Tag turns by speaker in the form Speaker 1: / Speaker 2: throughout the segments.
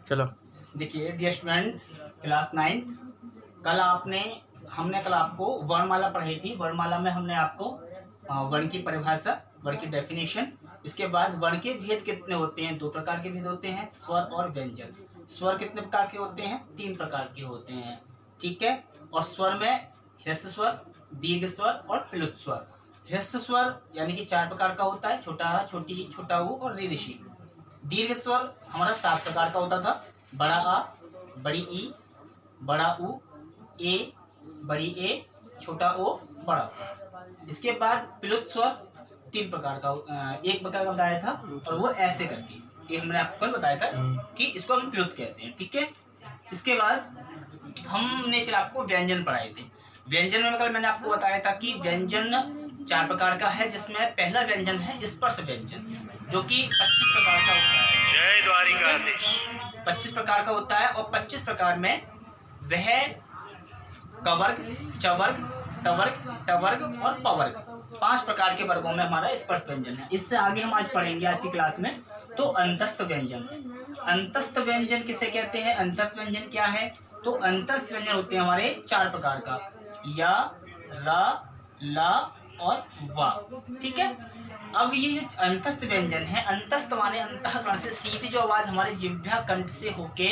Speaker 1: चलो
Speaker 2: देखिए dear students, class 9 हमने कल आपको वर्णमाला पढ़ाई थी। वर्णमाला में हमने आपको वर्ण की परिभाषा, वर्ण की डेफिनेशन, इसके बाद वर्ण के भेद कितने होते हैं, 2 प्रकार के भेद होते हैं, स्वर और व्यंजन। स्वर कितने प्रकार के होते हैं, 3 प्रकार के होते हैं, ठीक है। और स्वर में ह्रस्व स्वर, दीर्घ स्वर और प्लुत स्वर। ह्रस्व स्वर यानी कि 4 प्रकार का होता है, छोटा आ, छोटी, छोटा ऊ और ऋषि। दीर्घ स्वर हमारा 7 प्रकार का होता था, बड़ा आ, बड़ी ई, बड़ा ऊ, ए, बड़ी ए, छोटा ओ, बड़ा। इसके बाद प्लुत स्वर 3 प्रकार का, एक प्रकार का बताया था, और वो ऐसे करके, ये हमने आपको कल बताया था कि इसको हम प्लुत कहते हैं, ठीक है। इसके बाद हमने फिर आपको व्यंजन पढ़ाए थे। व्यंजन में कल मैंने आपको बताया था कि व्यंजन 4 प्रकार का है, जिसमें पहला व्यंजन है स्पर्श व्यंजन, जो कि 25 प्रकार का होता है।
Speaker 1: जय द्वारिकाधीश।
Speaker 2: 25 प्रकार का होता है, और 25 प्रकार में वह कवर्ग, चवर्ग, तवर्ग, टवर्ग और पवर्ग, 5 प्रकार के वर्गों में हमारा स्पर्श व्यंजन है। इससे आगे हम आज पढ़ेंगे आज की क्लास में तो अंतस्थ व्यंजन। अंतस्थ व्यंजन किसे कहते हैं, अंतस्थ व्यंजन क्या है, तो अंतस्थ व्यंजन होते हैं हमारे 4 प्रकार का, या, रा, ला और वा, ठीक है। अब ये जो अंतस्थ व्यंजन है, अंतस्थ माने अंतःकरण से सीधी जो आवाज हमारे जिह्वा कंठ से होके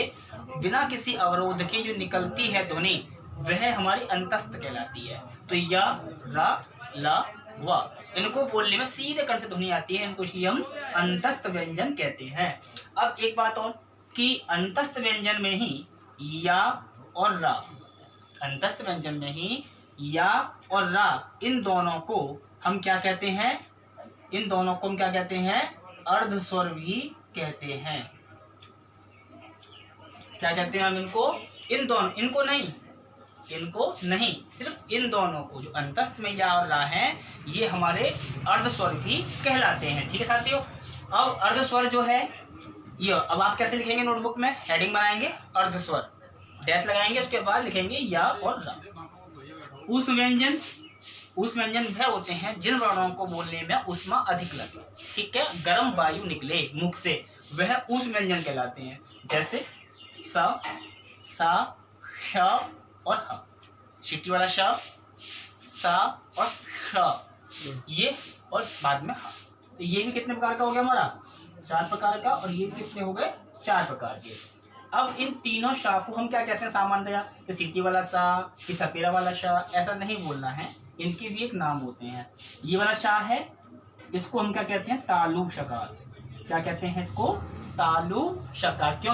Speaker 2: बिना किसी अवरोध के जो निकलती है ध्वनि, वह हमारी अंतस्थ कहलाती है। तो या, रा, ला, वा, इनको बोलने में सीधे कंठ से ध्वनि आती है, इनको ही हम अंतस्थ व्यंजन कहते हैं। अब एक बात और कि अंतस्थ व्यंजन में ही या और रा, अंतस्थ व्यंजन में ही या और रा, इन दोनों को हम क्या कहते हैं, इन दोनों को हम क्या कहते हैं, अर्ध स्वर भी कहते हैं। क्या कहते हैं हम इनको, इन दोनों, इनको नहीं, सिर्फ इन दोनों को, जो अंतस्थ में या और रा हैं, ये हमारे अर्ध स्वर भी कहलाते हैं, ठीक है साथियों। अब अर्ध स्वर जो है ये, अब आप कैसे लिखेंगे नोटबुक में, हेडिंग बनाएंगे अर्ध स्वर, डैश लगाएंगे, उसके बाद लिखेंगे या और रा। उस व्यंजन वह होते हैं जिन वर्णों को बोलने में ऊष्मा अधिक लगे, ठीक है, गर्म वायु निकले मुख से, वह उस व्यंजन कहलाते हैं। जैसे स, सा, श और ह, सीटी वाला श, सा और श, ये, और बाद में ह। तो ये भी कितने प्रकार का हो गया हमारा, 4 प्रकार का, और ये भी कितने हो गए, 4 प्रकार के। अब इन तीनों शाह को हम क्या कहते हैं सामान्यतया, कि सीटी वाला सा, कि सपेरा वाला शाह, ऐसा नहीं बोलना है, इनके भी एक नाम होते हैं। ये वाला शाह है, इसको हम क्या कहते हैं, तालु शकार। क्या कहते हैं इसको, तालु शकार। क्यों